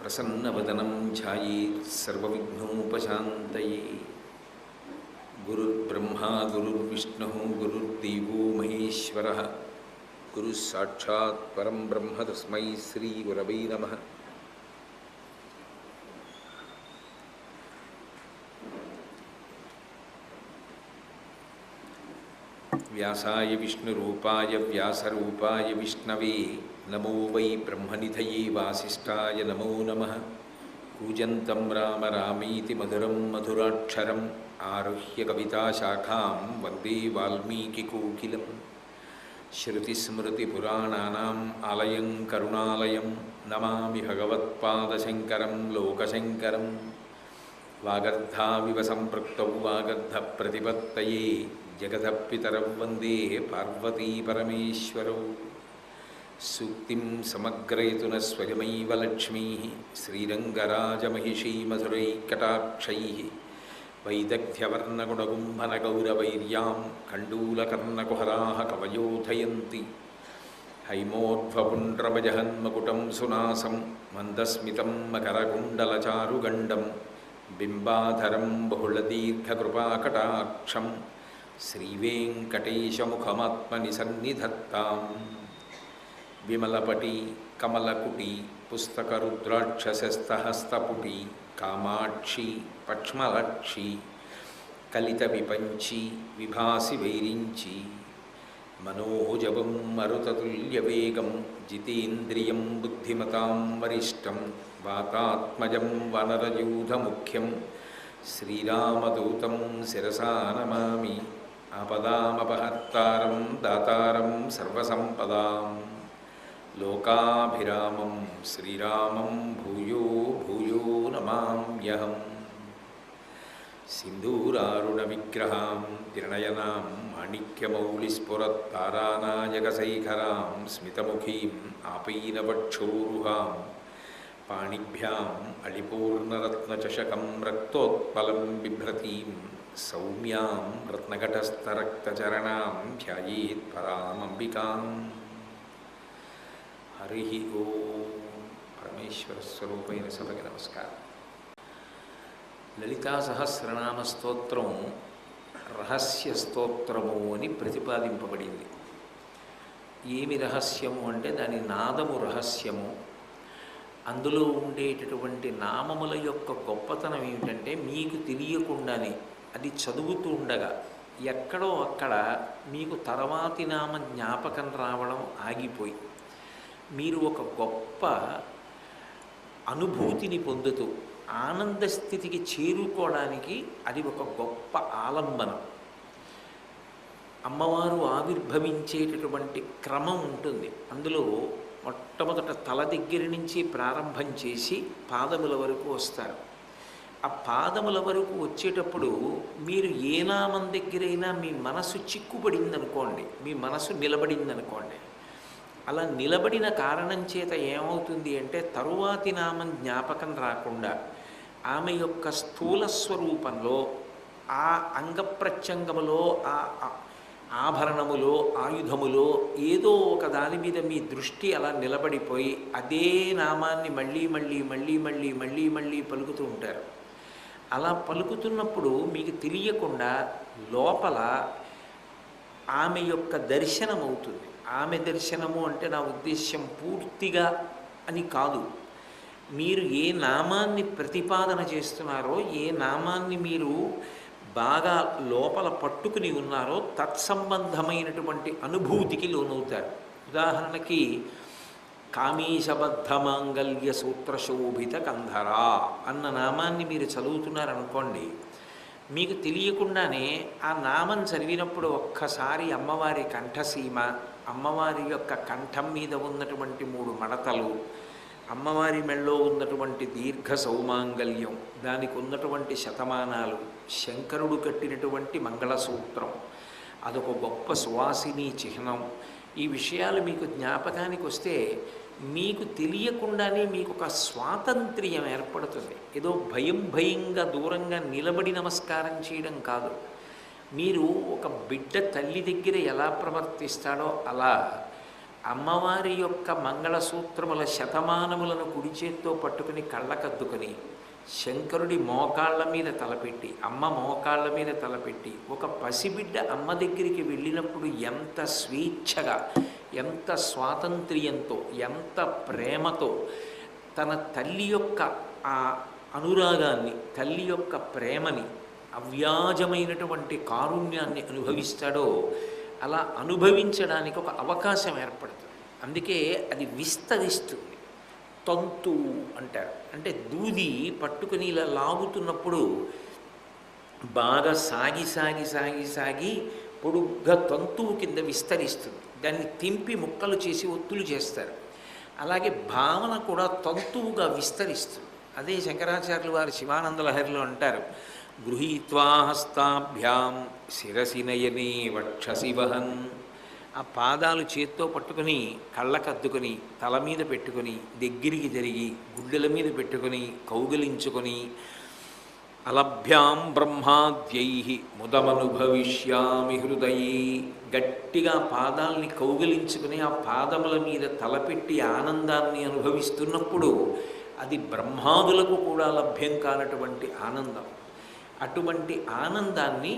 प्रसन्नवदनं ध्यायेत् सर्वविघ्नोपशान्तये। गुरुर्ब्रह्मा गुरुर्विष्णुः गुरुर्देवो महेश्वरः गुरुः साक्षात् परं ब्रह्म तस्मै श्रीगुरवे नमः। व्यासाय विष्णुरूपाय व्यासरूपाय विष्णवे नमो वै ब्रह्मनिधये वासिष्ठाय नमो नमः। कूजन्तं राम रामीति मधुरं मधुराक्षरम् आरुह्य कविताशाखां वन्दे वाल्मीकिकोकिलं। श्रुतिस्मृतिपुराणानाम् आलयं करुणालयं नमामि भगवत्पादशङ्करं लोकशङ्करं। वागर्धाविव सम्पृक्तौ वागर्धप्रतिपत्तये जगतः पितरौ वन्दे पार्वती परमेश्वरौ। सूक्तिं समग्रयतु न स्वयमेव लक्ष्मीः श्रीरङ्गराजमहिषी मधुरैकटाक्षैः। वैदग्ध्यवर्णगुणगुम्भनगौरवैर्यां कण्डूलकर्णकुहराः कवयोधयन्ति। हैमोध्वपुण्ड्रमजहन्मकुटं सुनासं मन्दस्मितं मकरकुण्डलचारुगण्डं बिम्बाधरं बहुलदीर्घकृपाकटाक्षं श्रीवेङ्कटेशमुखमात्मनिसन्निधत्ताम्। विमलपटी कमलकुटी पुस्तकरुद्राक्षसस्तहस्तपुटी कामाक्षी पक्ष्मलक्षी कलितविपञ्ची विभासि वैरिञ्ची। मनोजवं मरुततुल्यवेगं जितेन्द्रियं बुद्धिमतां वरिष्ठं वातात्मजं वनरयूथमुख्यं श्रीरामदूतं शिरसा नमामि। आपदामपहर्तारं दातारं सर्वसम्पदां लोकाभिरामं श्रीरामं भूयो भूयो नमाम्यहम्। सिन्दूरारुणविग्रहां त्रिनयनां माणिक्यमौलिस्फुरत्तारानायकशैखरां स्मितमुखीम् आपीनवक्षोरुहां पाणिभ्याम् अलिपूर्णरत्नचषकं रक्तोत्पलं बिभ्रतीं सौम्यां रत्नघटस्थरक्तचरणां ध्यायेत् परामम्बिकाम्। हरिः ओम्। परमेश्वरस्वरूपैన సభకి నమస్కారం. లలితా సహస్రనామ స్తోత్రం రహస్య స్తోత్రము అని ప్రతిపాదింపబడింది. ఏమి రహస్యము అంటే దాని నాదము రహస్యము. అందులో ఉండేటటువంటి నామముల యొక్క గొప్పతనం ఏమిటంటే మీకు తెలియకుండానే అది చదువుతూ ఉండగా ఎక్కడో అక్కడ మీకు తర్వాతి నామ జ్ఞాపకం రావడం ఆగిపోయి మీరు ఒక గొప్ప అనుభూతిని పొందుతూ ఆనంద స్థితికి చేరుకోవడానికి అది ఒక గొప్ప ఆలంబనం. అమ్మవారు ఆవిర్భవించేటటువంటి క్రమం ఉంటుంది. అందులో మొట్టమొదట తల దగ్గర నుంచి ప్రారంభం చేసి పాదముల వరకు వస్తారు. ఆ పాదముల వరకు వచ్చేటప్పుడు మీరు ఏ నామం దగ్గరైనా మీ మనసు చిక్కుపడిందనుకోండి, మీ మనసు నిలబడిందనుకోండి, అలా నిలబడిన కారణం చేత ఏమవుతుంది అంటే తరువాతి నామం జ్ఞాపకం రాకుండా ఆమె యొక్క స్థూల స్వరూపంలో ఆ అంగప్రత్యంగములో ఆ ఆభరణములో ఆయుధములో ఏదో ఒక దాని మీద మీ దృష్టి అలా నిలబడిపోయి అదే నామాన్ని మళ్ళీ మళ్ళీ మళ్ళీ మళ్ళీ మళ్ళీ మళ్ళీ పలుకుతూ ఉంటారు. అలా పలుకుతున్నప్పుడు మీకు తెలియకుండా లోపల ఆమె యొక్క దర్శనం అవుతుంది. ఆమె దర్శనము అంటే నా ఉద్దేశ్యం పూర్తిగా అని కాదు. మీరు ఏ నామాన్ని ప్రతిపాదన చేస్తున్నారో, ఏ నామాన్ని మీరు బాగా లోపల పట్టుకుని ఉన్నారో తత్సంబంధమైనటువంటి అనుభూతికి లోనవుతారు. ఉదాహరణకి కామీశబద్ధమాంగల్య సూత్రశోభిత కంధరా అన్న నామాన్ని మీరు చదువుతున్నారనుకోండి, మీకు తెలియకుండానే ఆ నామం చదివినప్పుడు ఒక్కసారి అమ్మవారి కంఠసీమ, అమ్మవారి యొక్క కంఠం మీద ఉన్నటువంటి 3 మడతలు, అమ్మవారి మెళ్ళో ఉన్నటువంటి దీర్ఘ సౌమాంగల్యం, దానికి ఉన్నటువంటి శతమానాలు, శంకరుడు కట్టినటువంటి మంగళసూత్రం, అదొక గొప్ప సువాసిని చిహ్నం. ఈ విషయాలు మీకు జ్ఞాపకానికి వస్తే మీకు తెలియకుండానే మీకు ఒక స్వాతంత్ర్యం ఏర్పడుతుంది. ఏదో భయంగా దూరంగా నిలబడి నమస్కారం చేయడం కాదు. మీరు ఒక బిడ్డ తల్లి దగ్గర ఎలా ప్రవర్తిస్తాడో అలా అమ్మవారి యొక్క మంగళసూత్రముల శతమానములను కుడి చేత్తో పట్టుకుని కళ్ళకద్దుకొని శంకరుడి మోకాళ్ళ మీద తలపెట్టి అమ్మ మోకాళ్ళ మీద తలపెట్టి ఒక పసిబిడ్డ అమ్మ దగ్గరికి వెళ్ళినప్పుడు ఎంత స్వేచ్ఛగా, ఎంత స్వాతంత్ర్యంతో, ఎంత ప్రేమతో తన తల్లి యొక్క ఆ అనురాగాన్ని, తల్లి యొక్క ప్రేమని, అవ్యాజమైనటువంటి కారుణ్యాన్ని అనుభవిస్తాడో అలా అనుభవించడానికి ఒక అవకాశం ఏర్పడుతుంది. అందుకే అది విస్తరిస్తుంది. తంతు అంటారు. అంటే దూది పట్టుకుని ఇలా లాగుతున్నప్పుడు బాగా సాగి సాగి సాగి సాగి పొడుగ్గా తంతువు కింద విస్తరిస్తుంది. దాన్ని తెంపి ముక్కలు చేసి ఒత్తులు చేస్తారు. అలాగే భావన కూడా తంతువుగా విస్తరిస్తుంది. అదే శంకరాచార్యులు వారు శివానంద లహరిలో అంటారు, గృహీత్వా హస్తాభ్యాం శిరసి నయనే వక్షసి వహన్. ఆ పాదాలు చేత్తో పట్టుకొని కళ్ళకద్దుకొని తల మీద పెట్టుకొని దగ్గరికి జరిగి గుడ్డెల మీద పెట్టుకొని కౌగిలించుకొని అలభ్యాం బ్రహ్మాద్యై ముదమనుభవిష్యామి హృదయే. గట్టిగా పాదాలని కౌగిలించుకుని ఆ పాదముల మీద తలపెట్టి ఆనందాన్ని అనుభవిస్తున్నప్పుడు అది బ్రహ్మాదులకు కూడా లభ్యం కానటువంటి ఆనందం. అటువంటి ఆనందాన్ని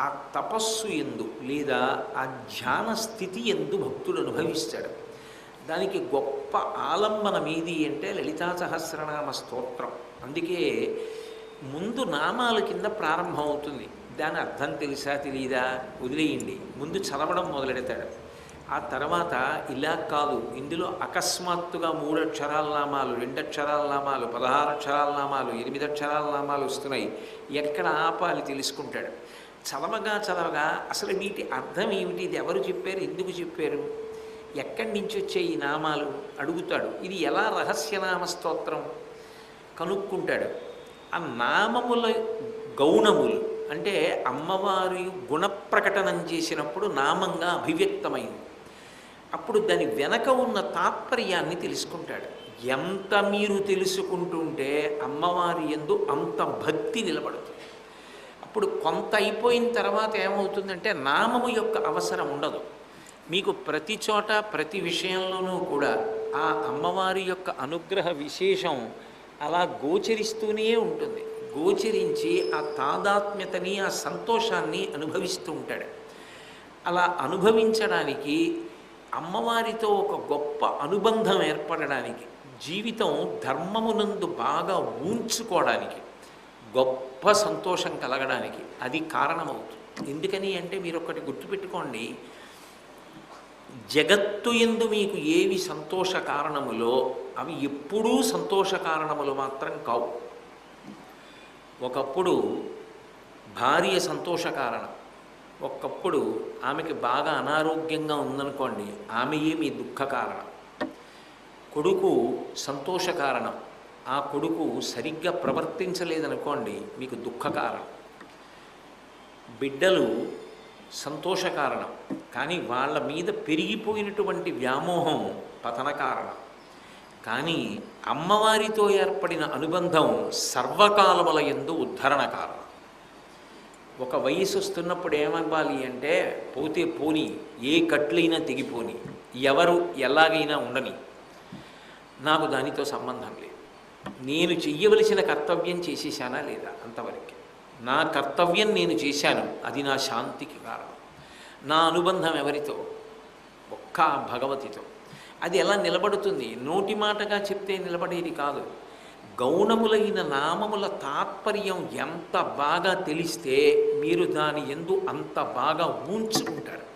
ఆ తపస్సు ఎందు లేదా ఆ ధ్యాన స్థితి ఎందు భక్తుడు అనుభవిస్తాడు. దానికి గొప్ప ఆలంబనం ఏది అంటే లలితా సహస్రనామ స్తోత్రం. అందుకే ముందు నామాల కింద ప్రారంభం అవుతుంది. దాని అర్థం తెలుసా తెలియదా వదిలేయండి, ముందు చదవడం మొదలెడతాడు. ఆ తర్వాత ఇలా కాదు, ఇందులో అకస్మాత్తుగా 3 అక్షరాల నామాలు, 2 అక్షరాల నామాలు, 16 అక్షరాల నామాలు, 8 అక్షరాల నామాలు వస్తున్నాయి, ఎక్కడ ఆపాలి తెలుసుకుంటాడు. చదవగా చదవగా అసలు వీటి అర్థం ఏమిటి, ఇది ఎవరు చెప్పారు, ఎందుకు చెప్పారు, ఎక్కడి నుంచి వచ్చే ఈ నామాలు అడుగుతాడు. ఇది ఎలా రహస్యనామ స్తోత్రం కనుక్కుంటాడు. ఆ నామముల గౌణములు అంటే అమ్మవారి గుణప్రకటనం చేసినప్పుడు నామంగా అభివ్యక్తమైంది. అప్పుడు దాని వెనక ఉన్న తాత్పర్యాన్ని తెలుసుకుంటాడు. ఎంత మీరు తెలుసుకుంటుంటే అమ్మవారి యందు అంత భక్తి నిలబడుతుంది. అప్పుడు కొంత అయిపోయిన తర్వాత ఏమవుతుందంటే నామము యొక్క అవసరం ఉండదు. మీకు ప్రతి చోట ప్రతి విషయంలోనూ కూడా ఆ అమ్మవారి యొక్క అనుగ్రహ విశేషం అలా గోచరిస్తూనే ఉంటుంది. గోచరించి ఆ తాదాత్మ్యతని, ఆ సంతోషాన్ని అనుభవిస్తూ ఉంటాడు. అలా అనుభవించడానికి, అమ్మవారితో ఒక గొప్ప అనుబంధం ఏర్పడడానికి, జీవితం ధర్మమునందు బాగా ఊంచుకోవడానికి, గొప్ప సంతోషం కలగడానికి అది కారణమవుతుంది. ఎందుకని అంటే మీరు ఒకటి గుర్తుపెట్టుకోండి, జగత్తు యందు మీకు ఏవి సంతోష కారణములో అవి ఎప్పుడూ సంతోష కారణములు మాత్రం కావు. ఒకప్పుడు భార్య సంతోష కారణం, ఒకప్పుడు ఆమెకి బాగా అనారోగ్యంగా ఉందనుకోండి, ఆమెయే మీ దుఃఖ కారణం. కొడుకు సంతోష కారణం, ఆ కొడుకు సరిగ్గా ప్రవర్తించలేదనుకోండి మీకు దుఃఖ కారణం. బిడ్డలు సంతోష కారణం, కానీ వాళ్ళ మీద పెరిగిపోయినటువంటి వ్యామోహం పతన కారణం. కానీ అమ్మవారితో ఏర్పడిన అనుబంధం సర్వకాలముల యందు ఉద్ధరణ కారణం. ఒక వయసు వస్తున్నప్పుడు ఏమవ్వాలి అంటే, పోతే పోని, ఏ కట్లైనా తెగిపోని, ఎవరు ఎలాగైనా ఉండని, నాకు దానితో సంబంధం లేదు, నేను చెయ్యవలసిన కర్తవ్యం చేసేసానా లేదా అంతవరకే. నా కర్తవ్యం నేను చేశాను, అది నా శాంతికి కారణం. నా అనుబంధం ఎవరితో? ఒక్క భగవతితో. అది ఎలా నిలబడుతుంది? నోటి మాటగా చెప్తే నిలబడేది కాదు. గౌణములైన నామముల తాత్పర్యం ఎంత బాగా తెలిస్తే మీరు దాని యందు అంత బాగా ఊంచుకుంటారు.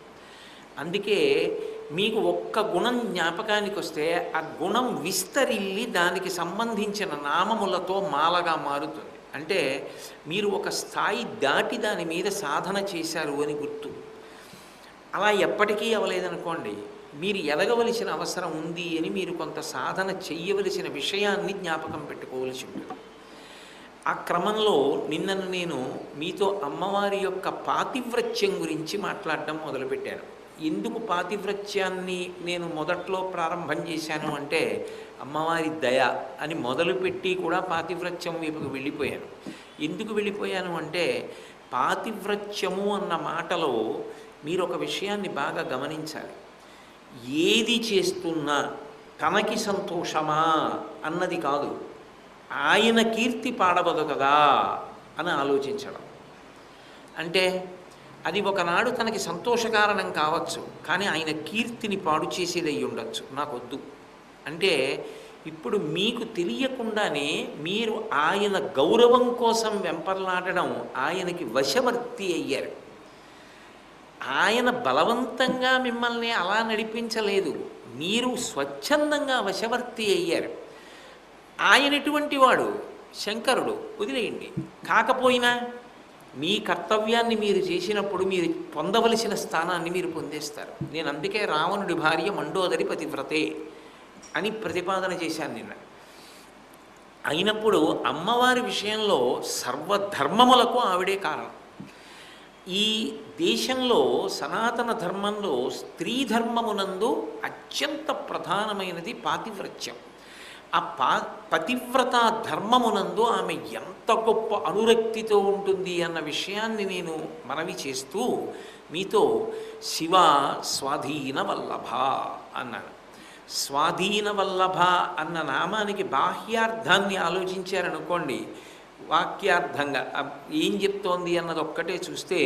అందుకే మీకు ఒక్క గుణం జ్ఞాపకానికి వస్తే ఆ గుణం విస్తరిల్లి దానికి సంబంధించిన నామములతో మాలగా మారుతుంది. అంటే మీరు ఒక స్థాయి దాటి దాని మీద సాధన చేశారు అని గుర్తు. అలా ఎప్పటికీ అవ్వలేదనుకోండి, మీరు ఎదగవలసిన అవసరం ఉంది అని మీరు కొంత సాధన చెయ్యవలసిన విషయాన్ని జ్ఞాపకం పెట్టుకోవలసి ఉంటుంది. ఆ క్రమంలో నిన్నను నేను మీతో అమ్మవారి యొక్క పాతివ్రత్యం గురించి మాట్లాడడం మొదలుపెట్టాను. ఎందుకు పాతివ్రత్యాన్ని నేను మొదట్లో ప్రారంభం చేశాను అంటే, అమ్మవారి దయ అని మొదలుపెట్టి కూడా పాతివ్రత్యం వైపుకు వెళ్ళిపోయాను. ఎందుకు వెళ్ళిపోయాను అంటే, పాతివ్రత్యము అన్న మాటలో మీరు ఒక విషయాన్ని బాగా గమనించాలి. ఏది చేస్తున్నా తనకి సంతోషమా అన్నది కాదు, ఆయన కీర్తి పాడవదు కదా అని ఆలోచించడం. అంటే అది ఒకనాడు తనకి సంతోషకారణం కావచ్చు, కానీ ఆయన కీర్తిని పాడు చేసేది అయి ఉండొచ్చు. నాకొద్దు అంటే ఇప్పుడు మీకు తెలియకుండానే మీరు ఆయన గౌరవం కోసం వెంపర్లాడడం, ఆయనకి వశవర్తి అయ్యారు. ఆయన బలవంతంగా మిమ్మల్ని అలా నడిపించలేదు, మీరు స్వచ్ఛందంగా వశవర్తి అయ్యారు. ఆయన ఎటువంటి వాడు? శంకరుడు. వదిలేయండి. కాకపోయినా మీ కర్తవ్యాన్ని మీరు చేసినప్పుడు మీరు పొందవలసిన స్థానాన్ని మీరు పొందేస్తారు. నేను అందుకే రావణుడి భార్య మండోదరి పతివ్రతే అని ప్రతిపాదన చేశాను నిన్న. అయినప్పుడు అమ్మవారి విషయంలో సర్వధర్మములకు ఆవిడే కారణం. ఈ దేశంలో సనాతన ధర్మంలో స్త్రీ ధర్మమునందు అత్యంత ప్రధానమైనది పాతివ్రత్యం. ఆ పతివ్రత ధర్మమునందు ఆమె ఎంత గొప్ప అనురక్తితో ఉంటుంది అన్న విషయాన్ని నేను మనవి చేస్తూ మీతో శివ స్వాధీన వల్లభ అన్నాను. స్వాధీన వల్లభ అన్న నామానికి బాహ్యార్థాన్ని ఆలోచించారనుకోండి, వాక్యార్థంగా ఏం చెప్తోంది అన్నది ఒక్కటే చూస్తే,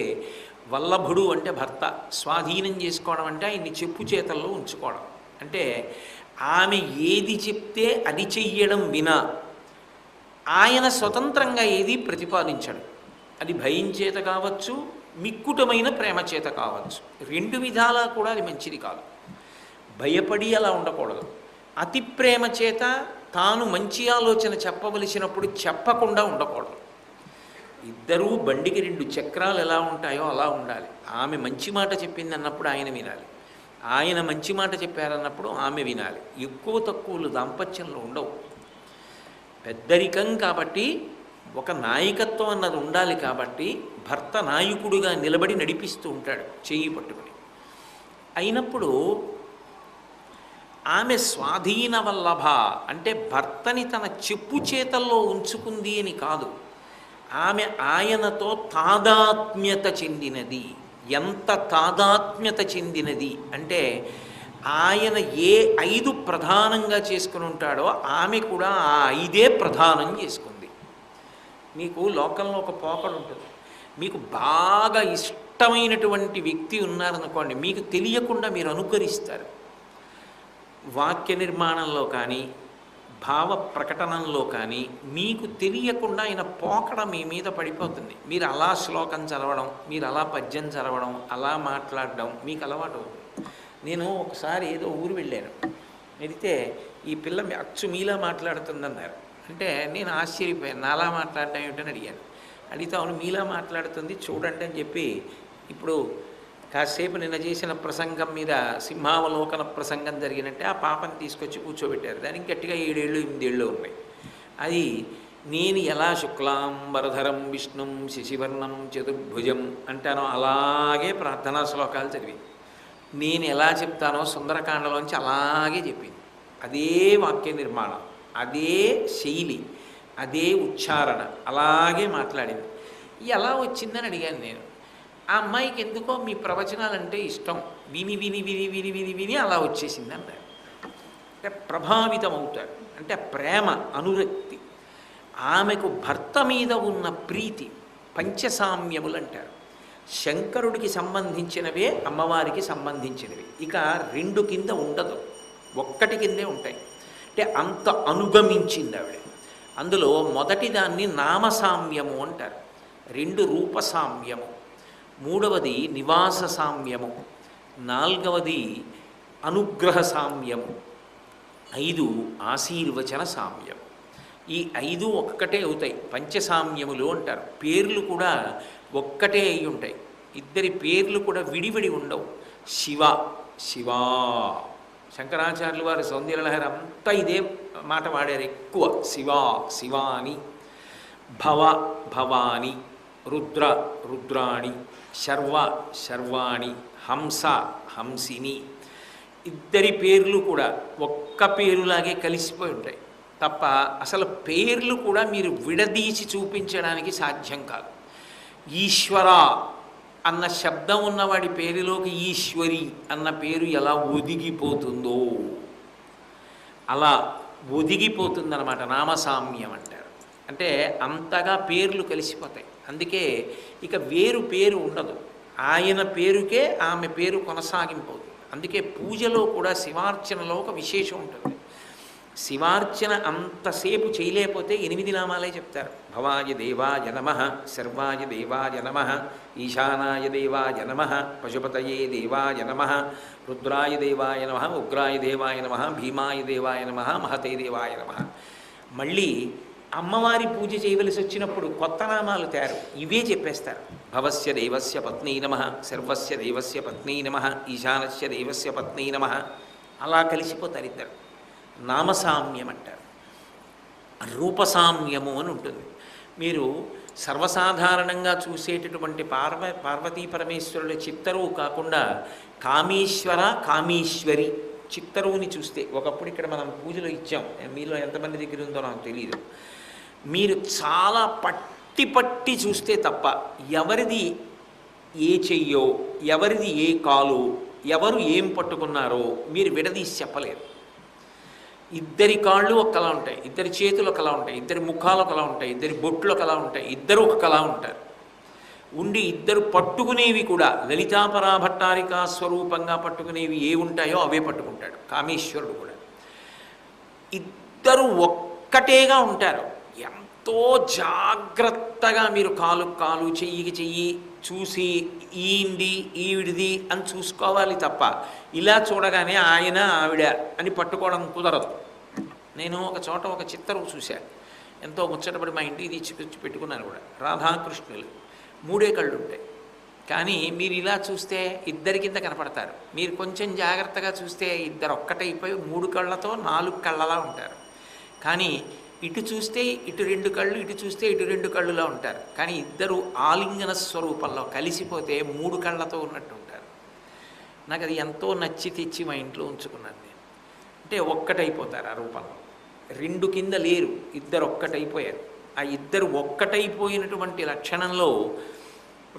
వల్లభుడు అంటే భర్త, స్వాధీనం చేసుకోవడం అంటే ఆయన్ని చెప్పు చేతల్లో ఉంచుకోవడం. అంటే ఆమె ఏది చెప్తే అది చెయ్యడం వినా ఆయన స్వతంత్రంగా ఏది ప్రతిపాదించడు. అది భయం చేత కావచ్చు, మిక్కుటమైన ప్రేమ చేత కావచ్చు. రెండు విధాలా కూడా అది మంచిది కాదు. భయపడి అలా ఉండకూడదు. అతి ప్రేమ చేత తాను మంచి ఆలోచన చెప్పవలసినప్పుడు చెప్పకుండా ఉండకూడదు. ఇద్దరూ బండికి రెండు చక్రాలు ఎలా ఉంటాయో అలా ఉండాలి. ఆమె మంచి మాట చెప్పింది అన్నప్పుడు ఆయన వినాలి, ఆయన మంచి మాట చెప్పారన్నప్పుడు ఆమె వినాలి. ఎక్కువ తక్కువలు దాంపత్యంలో ఉండవు. పెద్దరికం కాబట్టి ఒక నాయకత్వం అన్నది ఉండాలి. కాబట్టి భర్త నాయకుడిగా నిలబడి నడిపిస్తూ ఉంటాడు చెయ్యి పట్టుకుని. అయినప్పుడు ఆమె స్వాధీన వల్లభ అంటే భర్తని తన చెప్పు చేతల్లో ఉంచుకుంది అని కాదు, ఆమె ఆయనతో తాదాత్మ్యత చెందినది. ఎంత తాదాత్మ్యత చెందినది అంటే ఆయన ఏ 5 ప్రధానంగా చేసుకుని ఉంటాడో ఆమె కూడా ఆ 5 ప్రధానం చేసుకుంది. మీకు లోకంలో ఒక పోకడు ఉంటుంది. మీకు బాగా ఇష్టమైనటువంటి వ్యక్తి ఉన్నారనుకోండి, మీకు తెలియకుండా మీరు అనుకరిస్తారు. వాక్య నిర్మాణంలో కానీ భావ ప్రకటనలో కానీ మీకు తెలియకుండా ఆయన పోకడ మీ మీద పడిపోతుంది. మీరు అలా శ్లోకం చదవడం, మీరు అలా పద్యం చదవడం, అలా మాట్లాడడం మీకు అలవాటు. నేను ఒకసారి ఏదో ఊరు వెళ్ళాను, వెళితే ఈ పిల్ల అచ్చు మీలా మాట్లాడుతుందన్నారు. అంటే నేను ఆశ్చర్యపోయాను, నాలా మాట్లాడటం ఏమిటని అడిగాను. అడిగితే అవును మీలా మాట్లాడుతుంది చూడండి అని చెప్పి, ఇప్పుడు కాసేపు నిన్న చేసిన ప్రసంగం మీద సింహావలోకన ప్రసంగం జరిగినట్టే ఆ పాపని తీసుకొచ్చి కూర్చోబెట్టారు. దానికి గట్టిగా 7 ఏళ్ళు 8 ఏళ్ళు ఉన్నాయి. అది నేను ఎలా శుక్లాంబరధరం విష్ణుం శశివర్ణం చతుర్భుజం అంటానో అలాగే ప్రార్థనా శ్లోకాలు చదివి, నేను ఎలా చెప్తానో సుందరకాండలోంచి అలాగే చెప్పింది. అదే వాక్య నిర్మాణం, అదే శైలి, అదే ఉచ్చారణ, అలాగే మాట్లాడింది. ఎలా వచ్చిందని అడిగాను నేను. ఆ అమ్మాయికి ఎందుకో మీ ప్రవచనాలంటే ఇష్టం, విని విని విని విని విని విని అలా వచ్చేసింది అన్నారు. అంటే ప్రభావితం అవుతారు, అంటే ప్రేమ, అనురక్తి. ఆమెకు భర్త మీద ఉన్న ప్రీతి పంచసామ్యములు అంటారు. శంకరుడికి సంబంధించినవే అమ్మవారికి సంబంధించినవి. ఇక 2 కింద ఉండదు, 1 కిందే ఉంటాయి. అంటే అంత అనుగమించింది ఆవిడ. అందులో మొదటి దాన్ని నామసామ్యము అంటారు, 2 రూపసామ్యము, 3వది నివాస సామ్యము, 4వది అనుగ్రహ సామ్యము, 5 ఆశీర్వచన సామ్యం. ఈ 5 ఒక్కటే అవుతాయి, పంచసామ్యములు అంటారు. పేర్లు కూడా ఒక్కటే అయి ఉంటాయి. ఇద్దరి పేర్లు కూడా విడివిడి ఉండవు. శివ శివా, శంకరాచార్యులు వారి సౌందర్యలహరి అంతా ఇదే మాట వాడారు ఎక్కువ, శివా శివాని, భవ భవాని, రుద్ర రుద్రాణి, శర్వ శర్వాణి, హంస హంసిని. ఇద్దరి పేర్లు కూడా ఒక్క పేరులాగే కలిసిపోయి ఉంటాయి తప్ప అసలు పేర్లు కూడా మీరు విడదీసి చూపించడానికి సాధ్యం కాదు. ఈశ్వర అన్న శబ్దం ఉన్నవాడి పేరులోకి ఈశ్వరి అన్న పేరు ఎలా ఒదిగిపోతుందో అలా ఒదిగిపోతుందన్నమాట నామసామ్యం అంటారు. అంటే అంతగా పేర్లు కలిసిపోతాయి. అందుకే ఇక వేరు పేరు ఉండదు. ఆయన పేరుకే ఆమె పేరు కొనసాగింపవుతుంది. అందుకే పూజలో కూడా శివార్చనలో ఒక విశేషం ఉంటుంది. శివార్చన అంతసేపు చేయలేకపోతే 8 నామాలే చెప్తారు. భవాయ దేవాయ నమః, సర్వాయ దేవాయ నమః, ఈశానాయ దేవాయ నమః, పశుపతయే దేవాయ నమః, రుద్రాయ దేవాయ నమః, ఉగ్రాయ దేవాయ నమః, భీమాయ దేవాయ నమః, మహతే దేవాయ నమః. మళ్ళీ అమ్మవారి పూజ చేయవలసి వచ్చినప్పుడు కొత్త నామాలు తయారు, ఇవే చెప్పేస్తారు. భవస్య దేవస్య పత్నీ నమః, సర్వస్య దేవస్య పత్నీ నమః, ఈశానస్య దేవస్య పత్నీ నమః. అలా కలిసిపోతారు ఇద్దరు. నామసామ్యం అంటారు. రూపసామ్యము అని ఉంటుంది. మీరు సర్వసాధారణంగా చూసేటటువంటి పార్వతీ పరమేశ్వరుల చిత్తరువు కాకుండా కామేశ్వర కామేశ్వరి చిత్తరువుని చూస్తే, ఒకప్పుడు ఇక్కడ మనం పూజలో ఇచ్చాం, మీలో ఎంతమంది దగ్గర ఉందో నాకు తెలియదు, మీరు చాలా పట్టి పట్టి చూస్తే తప్ప ఎవరిది ఏ చెయ్యో, ఎవరిది ఏ కాలు, ఎవరు ఏం పట్టుకున్నారో మీరు విడదీసి చెప్పలేరు. ఇద్దరి కాళ్ళు ఒకలా ఉంటాయి, ఇద్దరి చేతులు ఒకలా ఉంటాయి, ఇద్దరి ముఖాలు ఒకలా ఉంటాయి, ఇద్దరి బొట్లు ఒకలా ఉంటాయి, ఇద్దరు ఒక కళ ఉంటారు. ఉండి ఇద్దరు పట్టుకునేవి కూడా లలితాపరాభట్టారికా స్వరూపంగా పట్టుకునేవి ఏ ఉంటాయో అవే పట్టుకుంటాడు కామేశ్వరుడు కూడా. ఇద్దరు ఒక్కటేగా ఉంటారు. ఎంతో జాగ్రత్తగా మీరు కాలు కాలు, చెయ్యికి చెయ్యి చూసి ఈంది ఈవిడిది అని చూసుకోవాలి తప్ప ఇలా చూడగానే ఆయన ఆవిడ అని పట్టుకోవడం కుదరదు. నేను ఒక చోట ఒక చిత్తరువు చూశాను, ఎంతో ముచ్చటపడి మా ఇంటికి తీసుకొచ్చి పెట్టుకున్నాను కూడా. రాధాకృష్ణులు 3 కళ్ళు ఉంటాయి, కానీ మీరు ఇలా చూస్తే ఇద్దరి కింద కనపడతారు. మీరు కొంచెం జాగ్రత్తగా చూస్తే ఇద్దరు ఒక్కటైపోయి 3 కళ్ళతో 4 కళ్ళలా ఉంటారు. కానీ ఇటు చూస్తే ఇటు 2 కళ్ళు, ఇటు చూస్తే ఇటు 2 కళ్ళులా ఉంటారు. కానీ ఇద్దరు ఆలింగన స్వరూపంలో కలిసిపోతే 3 కళ్ళతో ఉన్నట్టు ఉంటారు. నాకు అది ఎంతో నచ్చి తెచ్చి మా ఇంట్లో ఉంచుకున్నాను నేను. అంటే ఒక్కటైపోతారు ఆ రూపంలో. 2 కింద లేరు, ఇద్దరు ఒక్కటైపోయారు. ఆ ఇద్దరు ఒక్కటైపోయినటువంటి లక్షణంలో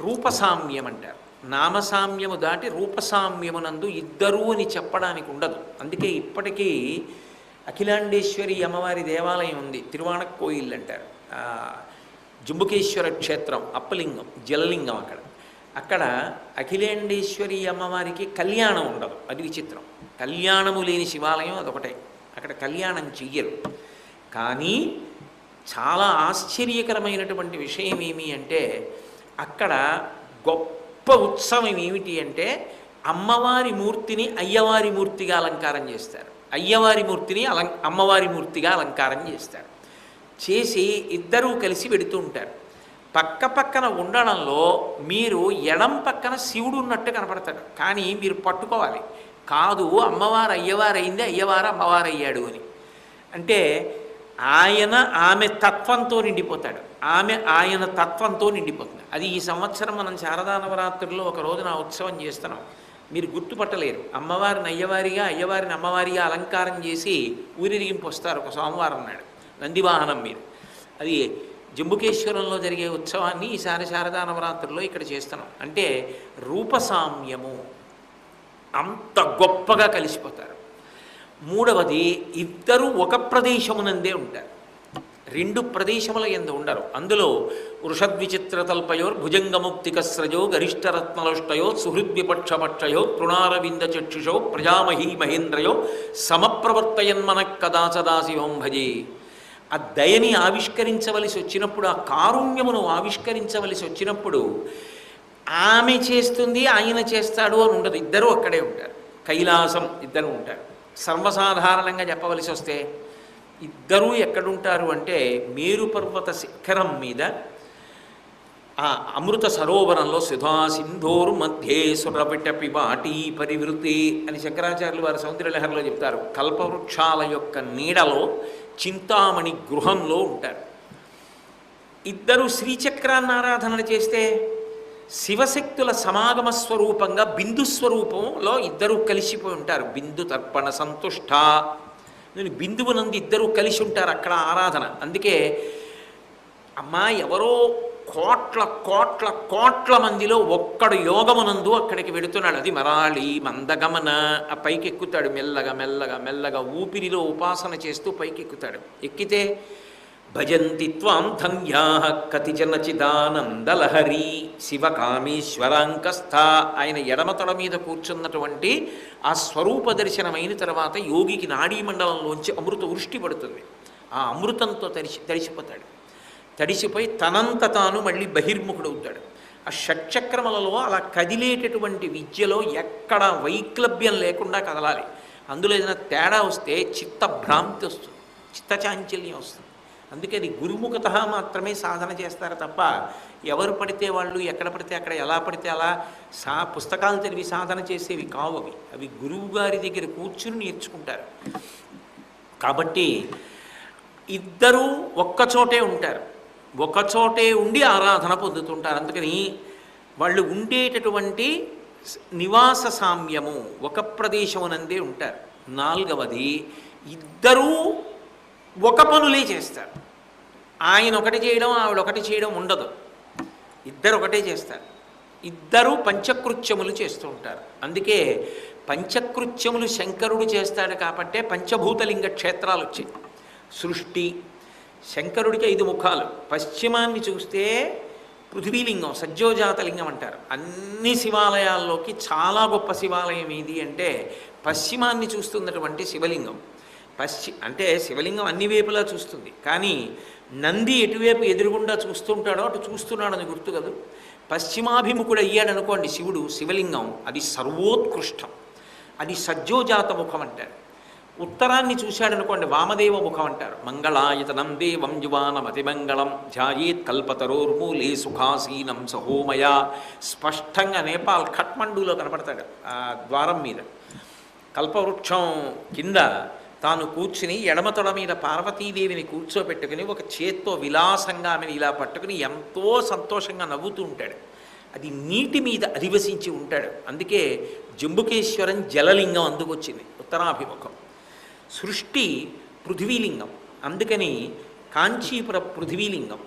రూపసామ్యం అంటారు. నామసామ్యము దాటి రూపసామ్యమునందు ఇద్దరు అని చెప్పడానికి ఉండదు. అందుకే ఇప్పటికీ అఖిలాండేశ్వరి అమ్మవారి దేవాలయం ఉంది, తిరువాణక్కోయిల్ అంటారు. జంబుకేశ్వర క్షేత్రం, అప్పలింగం, జలలింగం. అక్కడ అఖిలాండేశ్వరి అమ్మవారికి కళ్యాణం ఉండదు. అది విచిత్రం. కళ్యాణము లేని శివాలయం అదొకటే. అక్కడ కళ్యాణం చెయ్యరు. కానీ చాలా ఆశ్చర్యకరమైనటువంటి విషయం ఏమి అంటే, అక్కడ గొప్ప ఉత్సవం ఏమిటి అంటే, అమ్మవారి మూర్తిని అయ్యవారి మూర్తిగా అలంకారం చేస్తారు, అయ్యవారి మూర్తిని అమ్మవారి మూర్తిగా అలంకారం చేస్తారు. చేసి ఇద్దరూ కలిసి పెడుతూ ఉంటారు. పక్క పక్కన ఉండడంలో మీరు ఎడం పక్కన శివుడు ఉన్నట్టు కనపడతాడు, కానీ మీరు పట్టుకోవాలి, కాదు అమ్మవారు అయ్యవారు అయింది, అయ్యవారు అమ్మవారు అయ్యాడు అని. అంటే ఆయన ఆమె తత్వంతో నిండిపోతాడు, ఆమె ఆయన తత్వంతో నిండిపోతుంది. అది ఈ సంవత్సరం మనం శారదా నవరాత్రుల్లో ఒక రోజున ఉత్సవం చేస్తున్నాం. మీరు గుర్తుపట్టలేరు. అమ్మవారిని అయ్యవారిగా, అయ్యవారిని అమ్మవారిగా అలంకారం చేసి ఊరిరిగింపు వస్తారు ఒక సోమవారం నాడు నందివాహనం మీద. అది జంబుకేశ్వరంలో జరిగే ఉత్సవాన్ని ఈసారి శారదా నవరాత్రుల్లో ఇక్కడ చేస్తున్నాం. అంటే రూపసామ్యము, అంత గొప్పగా కలిసిపోతారు. 3వది, ఇద్దరు ఒక ప్రదేశమునందే ఉంటారు, 2 ప్రదేశముల యందు ఉండరు. అందులో వృషద్విచిత్రతల్పయో భుజంగముక్తికస్రజో గరిష్టరత్నలుష్టయో సుహృద్విపక్షపక్షయో తృణారవింద చక్షుషో ప్రజామహీ మహేంద్రయో సమప్రవర్తయన్మన కదాచదాశివం భజే. ఆ దయని ఆవిష్కరించవలసి వచ్చినప్పుడు, ఆ కారుణ్యమును ఆవిష్కరించవలసి వచ్చినప్పుడు ఆమె చేస్తుంది ఆయన చేస్తాడు అని ఉండదు, ఇద్దరూ అక్కడే ఉంటారు. కైలాసం ఇద్దరు ఉంటారు. సర్వసాధారణంగా చెప్పవలసి వస్తే ఇద్దరూ ఎక్కడుంటారు అంటే, మేరు పర్వత శిఖరం మీద ఆ అమృత సరోవరంలో సుధా సింధోరు మధ్యే సురవిటపి వాటి పరివృతి అని శంకరాచార్యులు వారి సౌందర్యలహరిలో చెప్తారు. కల్పవృక్షాల యొక్క నీడలో చింతామణి గృహంలో ఉంటారు. ఇద్దరు శ్రీచక్రాన్ని ఆరాధన చేస్తే శివశక్తుల సమాగమ స్వరూపంగా బిందు స్వరూపంలో ఇద్దరూ కలిసిపోయి ఉంటారు. బిందు తర్పణ సంతుష్ట, నేను బిందువునందు ఇద్దరూ కలిసి ఉంటారు అక్కడ ఆరాధన. అందుకే అమ్మా ఎవరో కోట్ల కోట్ల కోట్ల మందిలో ఒక్కడు యోగమునందు అక్కడికి వెడుతున్నాడు. అది మరాళి మందగమన. ఆ పైకి ఎక్కుతాడు మెల్లగా మెల్లగా మెల్లగా ఊపిరిలో ఉపాసన చేస్తూ పైకి ఎక్కుతాడు. ఎక్కితే భజంతి త్వాం ధన్యా కతిజన చిదానందలహరి శివకామేశ్వరాంకస్థ. ఆయన ఎడమతల మీద కూర్చున్నటువంటి ఆ స్వరూప దర్శనమైన తర్వాత యోగికి నాడీమండలంలోంచి అమృత వృష్టి పడుతుంది. ఆ అమృతంతో తడిసిపోతాడు. తడిసిపోయి తనంత తాను మళ్ళీ బహిర్ముఖుడవుతాడు. ఆ షట్చక్రములలో అలా కదిలేటటువంటి విద్యలో ఎక్కడ వైక్లభ్యం లేకుండా కదలాలి. అందులో ఏదైనా తేడా వస్తే చిత్తభ్రాంతి వస్తుంది, చిత్తచాంచల్యం వస్తుంది. అందుకే అది గురుముఖత మాత్రమే సాధన చేస్తారు తప్ప ఎవరు పడితే వాళ్ళు ఎక్కడ పడితే అక్కడ ఎలా పడితే అలా పుస్తకాలు చదివి సాధన చేసేవి కావు. అవి గురువు గారి దగ్గర కూర్చుని నేర్చుకుంటారు. కాబట్టి ఇద్దరూ ఒక్కచోటే ఉంటారు, ఒకచోటే ఉండి ఆరాధన పొందుతుంటారు. అందుకని వాళ్ళు ఉండేటటువంటి నివాస సామ్యము ఒక ప్రదేశమునందే ఉంటారు. నాలుగవది, ఇద్దరూ ఒక పనులే చేస్తారు. ఆయన ఒకటి చేయడం ఆవిడ ఒకటి చేయడం ఉండదు. ఇద్దరు ఒకటే చేస్తారు. ఇద్దరూ పంచకృత్యములు చేస్తూ ఉంటారు. అందుకే పంచకృత్యములు శంకరుడు చేస్తాడు కాబట్టే పంచభూతలింగ క్షేత్రాలు వచ్చాయి. సృష్టి, శంకరుడికి 5 ముఖాలు. పశ్చిమాన్ని చూస్తే పృథ్వీలింగం, సజ్జోజాతలింగం అంటారు. అన్ని శివాలయాల్లోకి చాలా గొప్ప శివాలయం ఏది అంటే పశ్చిమాన్ని చూస్తున్నటువంటి శివలింగం. అంటే శివలింగం అన్ని వైపులా చూస్తుంది, కానీ నంది ఎటువైపు ఎదురుగుండా చూస్తుంటాడో అటు చూస్తున్నాడని గుర్తు కదా. పశ్చిమాభిముఖుడు అయ్యాడనుకోండి శివుడు, శివలింగం అది సర్వోత్కృష్టం, అది సజ్జోజాత ముఖం అంటారు. ఉత్తరాన్ని చూశాడనుకోండి వామదేవ ముఖం అంటారు. మంగళాయతనం దేవం యువానమతిమంగళం ధ్యాయేత్ కల్పతరోర్మూలే సుఖాసీనం సహోమయ. స్పష్టంగా నేపాల్ ఖట్మండూలో కనపడతాడు. ఆ ద్వారం మీద కల్పవృక్షం కింద తాను కూర్చుని ఎడమతొడ మీద పార్వతీదేవిని కూర్చోబెట్టుకుని ఒక చేత్తో విలాసంగా ఆమెను ఇలా పట్టుకుని ఎంతో సంతోషంగా నవ్వుతూ ఉంటాడు. అది నీటి మీద అధివసించి ఉంటాడు. అందుకే జంబుకేశ్వరం జలలింగం అందుకొచ్చింది, ఉత్తరాభిముఖం. సృష్టి పృథ్వీలింగం, అందుకని కాంచీపుర పృథ్వీలింగం.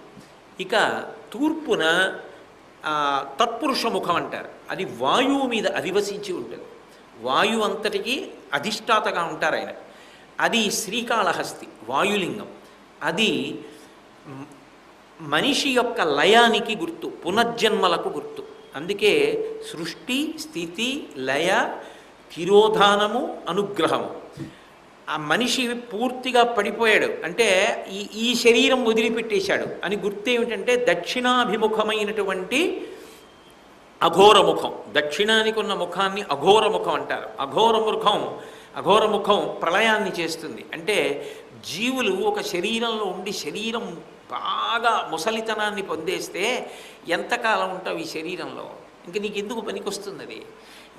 ఇక తూర్పున తత్పురుష ముఖం అంటారు, అది వాయువు మీద అధివసించి ఉంటుంది. వాయువు అంతటికీ అధిష్టాతగా ఉంటారు ఆయన. అది శ్రీకాళహస్తి వాయులింగం. అది మనిషి యొక్క లయానికి గుర్తు, పునర్జన్మలకు గుర్తు. అందుకే సృష్టి, స్థితి, లయ, తిరోధానము, అనుగ్రహము. ఆ మనిషి పూర్తిగా పడిపోయాడు అంటే ఈ శరీరం వదిలిపెట్టేశాడు అని గుర్తు ఏమిటంటే దక్షిణాభిముఖమైనటువంటి అఘోరముఖం. దక్షిణానికి ఉన్న ముఖాన్ని అఘోరముఖం అంటారు. అఘోరముఖం ప్రళయాన్ని చేస్తుంది. అంటే జీవులు ఒక శరీరంలో ఉండి శరీరం బాగా ముసలితనాన్ని పొందేస్తే ఎంతకాలం ఉంటావు ఈ శరీరంలో, ఇంక నీకు ఎందుకు పనికొస్తుంది? అది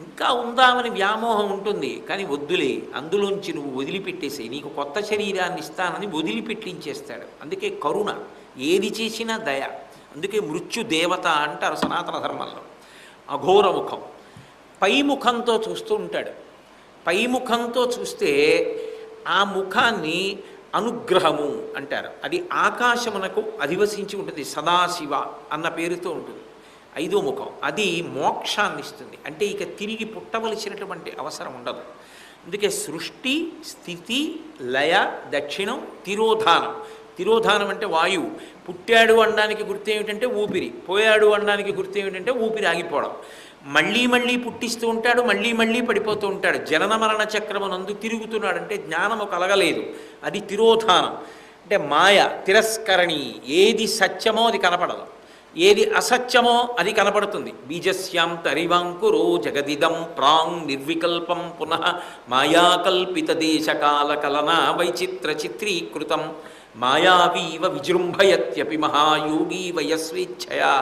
ఇంకా ఉందామని వ్యామోహం ఉంటుంది, కానీ వద్దులే, అందులోంచి నువ్వు వదిలిపెట్టేసేయి, నీకు కొత్త శరీరాన్ని ఇస్తానని వదిలిపెట్టించేస్తాడు. అందుకే కరుణ, ఏది చేసినా దయ. అందుకే మృత్యు దేవత అంటారు సనాతన ధర్మంలో. అఘోరముఖం పై ముఖంతో చూస్తూ ఉంటాడు. పై ముఖంతో చూస్తే ఆ ముఖాన్ని అనుగ్రహము అంటారు. అది ఆకాశమునకు అధివసించి ఉంటుంది, సదాశివ అన్న పేరుతో ఉంటుంది. 5వ ముఖం అది మోక్షాన్ని ఇస్తుంది. అంటే ఇక తిరిగి పుట్టవలసినటువంటి అవసరం ఉండదు. అందుకే సృష్టి, స్థితి, లయ, దక్షిణం, తిరోధానం. తిరోధానం అంటే వాయువు. పుట్టాడు అనడానికి గుర్తు ఏమిటంటే ఊపిరి, పోయాడు అనడానికి గుర్తు ఏమిటంటే ఊపిరి ఆగిపోవడం. మళ్ళీ మళ్ళీ పుట్టిస్తూ ఉంటాడు, మళ్ళీ మళ్ళీ పడిపోతూ ఉంటాడు. జనన మరణ చక్రమునందు తిరుగుతున్నాడు అంటే జ్ఞానము కలగలేదు, అది తిరోధానం. అంటే మాయ, తిరస్కరణి. ఏది సత్యమో అది కనపడదు, ఏది అసత్యమో అది కనపడుతుంది. బీజస్యాం తరివాంకురో జగదిదం ప్రాంగ్ నిర్వికల్పం పునః మాయాకల్పిత దేశకాల కలనా వైచిత్ర చిత్రీకృతం మాయావీవ విజృంభయత్యపి మహాయోగీ వయస్వేచ్ఛయా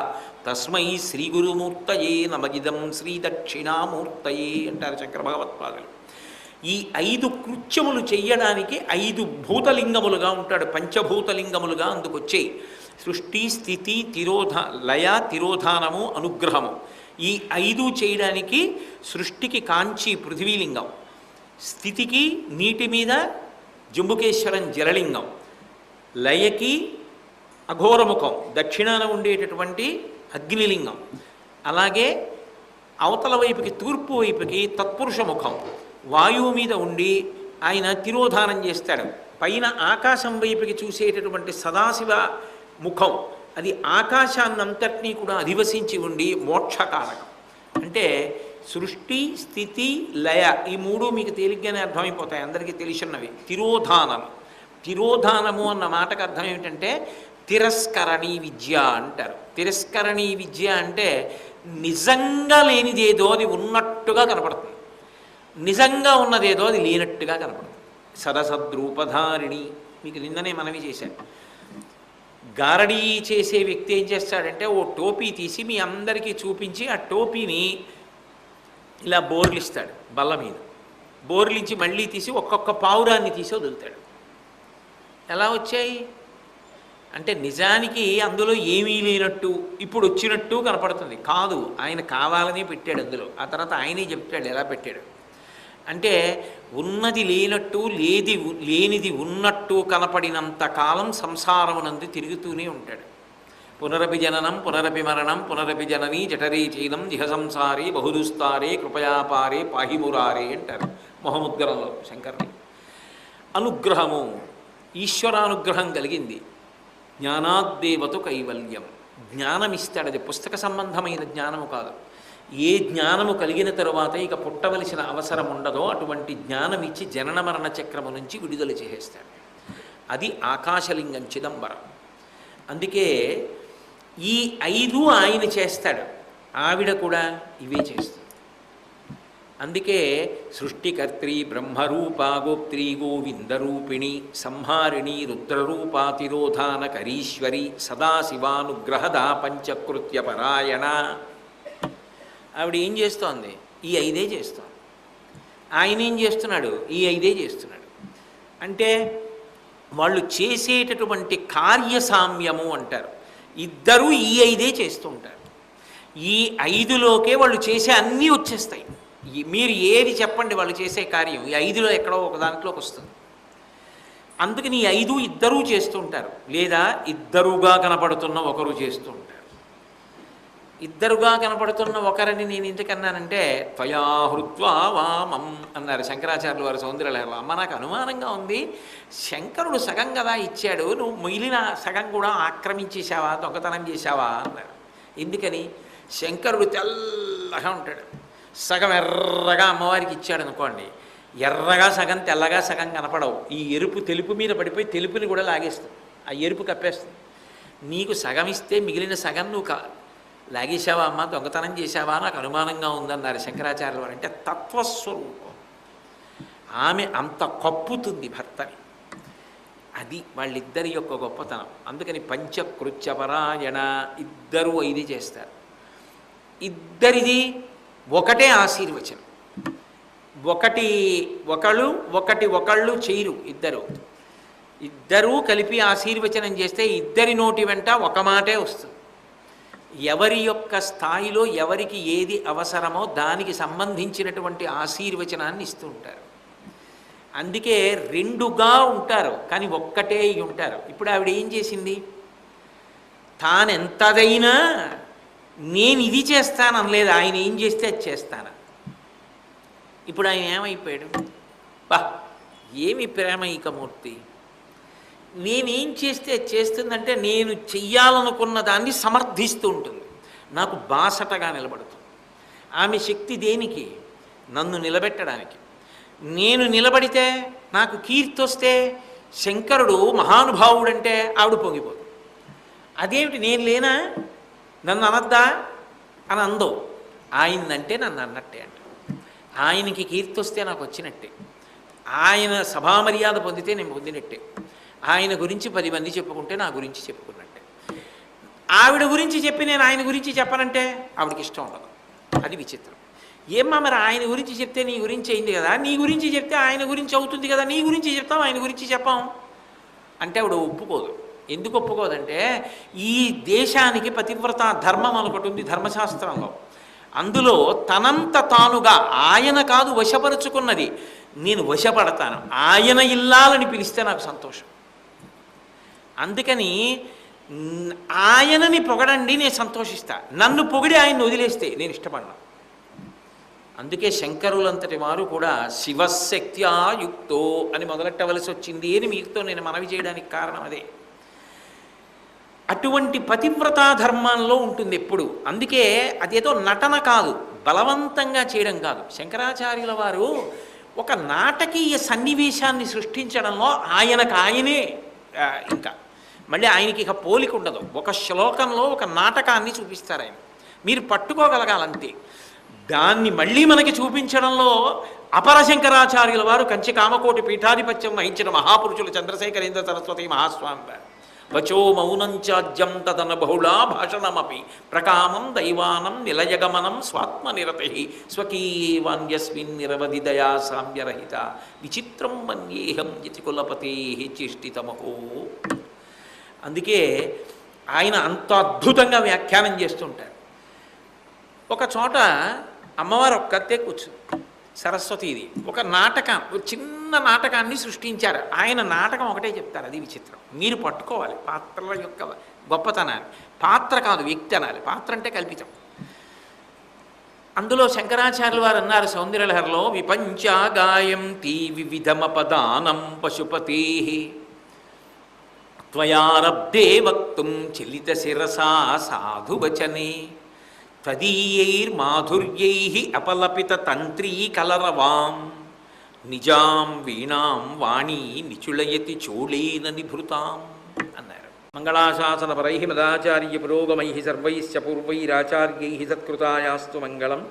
తస్మై శ్రీ గురుమూర్తయే నమగిదం శ్రీ దక్షిణామూర్తయే అంటారు శంకర భగవత్పాదులు. ఈ 5 కృత్యములు చెయ్యడానికి 5 భూతలింగములుగా ఉంటాడు, పంచభూతలింగములుగా అందుకొచ్చాయి. సృష్టి, స్థితి, లయ, తిరోధానము, అనుగ్రహము. ఈ 5 చేయడానికి సృష్టికి కాంచి పృథ్వీలింగం, స్థితికి నీటి మీద జంబుకేశ్వరం జలలింగం, లయకి అఘోరముఖం, దక్షిణాన ఉండేటటువంటి అగ్నిలింగం. అలాగే అవతల వైపుకి తూర్పు వైపుకి తత్పురుష ముఖం, వాయువు మీద ఉండి ఆయన తిరోధానం చేస్తాడు. పైన ఆకాశం వైపుకి చూసేటటువంటి సదాశివ ముఖం, అది ఆకాశాన్నంతటినీ కూడా అధివసించి ఉండి మోక్షకారకం. అంటే సృష్టి, స్థితి, లయ ఈ మూడు మీకు తేలిగ్గానే అర్థమైపోతాయి, అందరికీ తెలిసినవి. తిరోధానము, తిరోధానము అన్న మాటకు అర్థం ఏమిటంటే తిరస్కరణీ విద్య అంటారు. తిరస్కరణీ విద్య అంటే నిజంగా లేనిదేదో అది ఉన్నట్టుగా కనపడుతుంది, నిజంగా ఉన్నదేదో అది లేనట్టుగా కనపడుతుంది. సదసద్రూపధారిణి, మీకు నిన్ననే మనవి చేశాను. గారడీ చేసే వ్యక్తి ఏం చేస్తాడంటే ఓ టోపీ తీసి మీ అందరికీ చూపించి ఆ టోపీని ఇలా బోర్లిస్తాడు, బల్ల మీద బోర్లించి మళ్ళీ తీసి ఒక్కొక్క పావురాన్ని తీసి వదులుతాడు. ఎలా వచ్చాయి అంటే నిజానికి అందులో ఏమీ లేనట్టు ఇప్పుడు వచ్చినట్టు కనపడుతుంది. కాదు, ఆయన కావాలని పెట్టాడు అందులో. ఆ తర్వాత ఆయనే చెప్తాడు ఎలా పెట్టాడు అంటే ఉన్నది లేనట్టు, లేనిది ఉన్నట్టు కనపడినంత కాలం సంసారమునందు తిరుగుతూనే ఉంటాడు. పునరపి జననం పునరపి మరణం పునరపి జననీ జఠరీ చైనం జిహ సంసారే బహుదుస్తారే కృపయాపారే పాహిమురారే అంటారు మొహముద్గరంలో శంకర్ని. అనుగ్రహము, ఈశ్వరానుగ్రహం కలిగింది. జ్ఞానాద్దేవతు కైవల్యం, జ్ఞానమిస్తాడు. అది పుస్తక సంబంధమైన జ్ఞానము కాదు. ఏ జ్ఞానము కలిగిన తరువాత ఇక పుట్టవలసిన అవసరం ఉండదో అటువంటి జ్ఞానం ఇచ్చి జనన మరణ చక్రము నుంచి విడుదల చేసేస్తాడు. అది ఆకాశలింగం చిదంబరం. అందుకే ఈ 5 ఆయన చేస్తాడు, ఆవిడ కూడా ఇవే చేస్తుంది. అందుకే సృష్టికర్త్రి బ్రహ్మరూపా గోప్త్రీ గోవిందరూపిణి సంహారిణి రుద్రరూపా తిరోధాన కరీశ్వరి సదాశివానుగ్రహదా పంచకృత్య పరాయణ. ఆవిడ ఏం చేస్తోంది? ఈ 5 చేస్తోంది. ఆయన ఏం చేస్తున్నాడు? ఈ 5 చేస్తున్నాడు. అంటే వాళ్ళు చేసేటటువంటి కార్యసామ్యము అంటారు. ఇద్దరూ ఈ 5 చేస్తూ ఉంటారు. ఈ 5లోకే వాళ్ళు చేసే అన్నీ వచ్చేస్తాయి. మీరు ఏది చెప్పండి వాళ్ళు చేసే కార్యం ఈ 5లో ఎక్కడో ఒక దాంట్లోకి వస్తుంది. అందుకని ఈ 5 ఇద్దరూ చేస్తూ ఉంటారు, లేదా ఇద్దరుగా కనపడుతున్న ఒకరు చేస్తూ ఉంటారు. ఇద్దరుగా కనపడుతున్న ఒకరిని నేను ఎందుకన్నానంటే త్వయా హృత్వా వామం అన్నారు శంకరాచార్యులు వారి సౌందర్యలహరిలో. అమ్మ నాకు అనుమానంగా ఉంది, శంకరుడు సగం కదా ఇచ్చాడు, నువ్వు మిగిలిన సగం కూడా ఆక్రమించేశావా, దొంగతనం చేశావా అన్నారు. ఎందుకని? శంకరుడు తెల్లగా ఉంటాడు, సగం ఎర్రగా అమ్మవారికి ఇచ్చాడు అనుకోండి, ఎర్రగా సగం తెల్లగా సగం కనపడవు. ఈ ఎరుపు తెలుపు మీద పడిపోయి తెలుపుని కూడా లాగేస్తుంది, ఆ ఎరుపు కప్పేస్తుంది. నీకు సగం ఇస్తే మిగిలిన సగం నువ్వు లాగేశావా అమ్మ, దొంగతనం చేశావా, నాకు అనుమానంగా ఉందన్నారు శంకరాచార్యులు వారు. అంటే తత్వస్వరూపం, ఆమె అంత కప్పుతుంది భర్తని. అది వాళ్ళిద్దరి యొక్క గొప్పతనం. అందుకని పంచకృత్యపరాయణ, ఇద్దరు 5 చేస్తారు. ఇద్దరిది ఒకటే ఆశీర్వచనం, ఒకళ్ళు చేయరు. ఇద్దరూ కలిపి ఆశీర్వచనం చేస్తే ఇద్దరి నోటి వెంట ఒక మాటే వస్తుంది. ఎవరి యొక్క స్థాయిలో ఎవరికి ఏది అవసరమో దానికి సంబంధించినటువంటి ఆశీర్వచనాన్ని ఇస్తూ ఉంటారు. అందుకే 2గా ఉంటారు కానీ ఒక్కటే ఉంటారు. ఇప్పుడు ఆవిడ ఏం చేసింది? తానెంతదైనా నేను ఇది చేస్తాననలేదు, ఆయన ఏం చేస్తే అది చేస్తాను. ఇప్పుడు ఆయన ఏమైపోయాడు? బా ఏమి ప్రేమైకమూర్తి, నేనేం చేస్తే చేస్తుందంటే నేను చెయ్యాలనుకున్న దాన్ని సమర్థిస్తూ ఉంటుంది, నాకు బాసటగా నిలబడుతుంది. ఆమె శక్తి దేనికి? నన్ను నిలబెట్టడానికి. నేను నిలబడితే నాకు కీర్తి వస్తే శంకరుడు మహానుభావుడంటే ఆవిడ పొంగిపోతుంది. అదేమిటి నేను లేనా, నన్ను అనద్దా అని అందో. ఆయనంటే నన్ను అన్నట్టే అంట. ఆయనకి కీర్తి వస్తే నాకు వచ్చినట్టే, ఆయన సభామర్యాద పొందితే నేను పొందినట్టే, ఆయన గురించి 10 మంది చెప్పుకుంటే నా గురించి చెప్పుకున్నట్టే. ఆవిడ గురించి చెప్పి నేను ఆయన గురించి చెప్పనంటే ఆవిడకి ఇష్టం ఉండదు. అది విచిత్రం. ఏమ్మా మరి ఆయన గురించి చెప్తే నీ గురించి అయింది కదా, నీ గురించి చెప్తే ఆయన గురించి అవుతుంది కదా, నీ గురించి చెప్తాం ఆయన గురించి చెప్పాం అంటే ఆవిడ ఒప్పుకోదు. ఎందుకు ఒప్పుకోదంటే ఈ దేశానికి పతివ్రత ధర్మం ఒకటి ఉంది ధర్మశాస్త్రంలో. అందులో తనంత తానుగా ఆయన కాదు వశపరుచుకున్నది, నేను వశపడతాను, ఆయన ఇల్లాలని పిలిస్తే నాకు సంతోషం. అందుకని న్- ఆయనని పొగడండి, నేను సంతోషిస్తా. నన్ను పొగిడి ఆయన్ని వదిలేస్తే నేను ఇష్టపడను. అందుకే శంకరులంతటి వారు కూడా శివశక్త్యా యుక్తో అని మొదలెట్టవలసి వచ్చింది అని మీతో నేను మనవి చేయడానికి కారణం అదే. అటువంటి పతివ్రతా ధర్మంలో ఉంటుంది ఎప్పుడు. అందుకే అదేదో నటన కాదు, బలవంతంగా చేయడం కాదు. శంకరాచార్యుల వారు ఒక నాటకీయ సన్నివేశాన్ని సృష్టించడంలో ఆయనకు ఆయనే ఇంకా మళ్ళీ ఆయనకి ఇక పోలిక ఉండదు. ఒక శ్లోకంలో ఒక నాటకాన్ని చూపిస్తారు ఆయన, మీరు పట్టుకోగలగాలంతే. దాన్ని మళ్ళీ మనకి చూపించడంలో అపర శంకరాచార్యుల వారు కంచి కామకోటి పీఠాధిపత్యం వహించిన మహాపురుషులు చంద్రశేఖరేంద్ర సరస్వతి మహాస్వామి వారు. వచో మౌనంచాజ్యం తదన బహుళా భాషణమపి ప్రకామం దైవానం నిలయగమనం స్వాత్మనిరతి స్వకీయవాన్యస్మిన్ నిరవధి దయా సామ్యరహిత విచిత్రం మన్యేహం యతి కులపతే చేష్టితమహో. అందుకే ఆయన అంత అద్భుతంగా వ్యాఖ్యానం చేస్తుంటారు. ఒక చోట అమ్మవారు ఒక్కతే కూర్చుంది, సరస్వతీది. ఒక చిన్న నాటకాన్ని సృష్టించారు. ఆయన నాటకం ఒకటే చెప్తారు, అది విచిత్రం. మీరు పట్టుకోవాలి పాత్రల యొక్క గొప్పతనాన్ని. పాత్ర కాదు, వ్యక్తి అనాలి. పాత్ర అంటే కల్పితం. అందులో శంకరాచార్యులు వారు అన్నారు సౌందర్యలహరిలో, విపంచా గాయంతి వివిధమపదానం పశుపతే త్వయారబ్ధే వక్తుం చలిత శిరసా సాధువచనే త్వదీయైర్మాధుర్యైః అపలపిత తంత్రీ కలరవాం నిజాం వీణాం వాణీ నిచుళయతి చోళేన నిభృతాం అన్నారు. మంగళాశాసనపరై మదాచార్య పురోగమై సర్వైశ్చ పూర్వైరాచార్యై సత్కృతాయాస్తు మంగళం.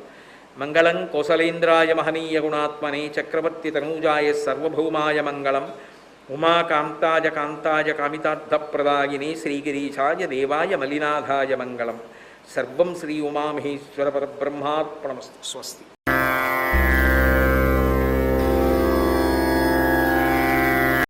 మంగళం కోసలేంద్రాయ మహనీయ గుణాత్మనే చక్రవర్తి తనూజాయ సర్వభౌమాయ మంగళం. ఉమాకాంతాయ కాంతాయ కామితార్థప్రదాయినే శ్రీగిరీశాయ దేవాయ మలినాథాయ మంగళం. సర్వం శ్రీ ఉమామహేశ్వర పరబ్రహ్మార్పణమస్తు. స్వస్తి.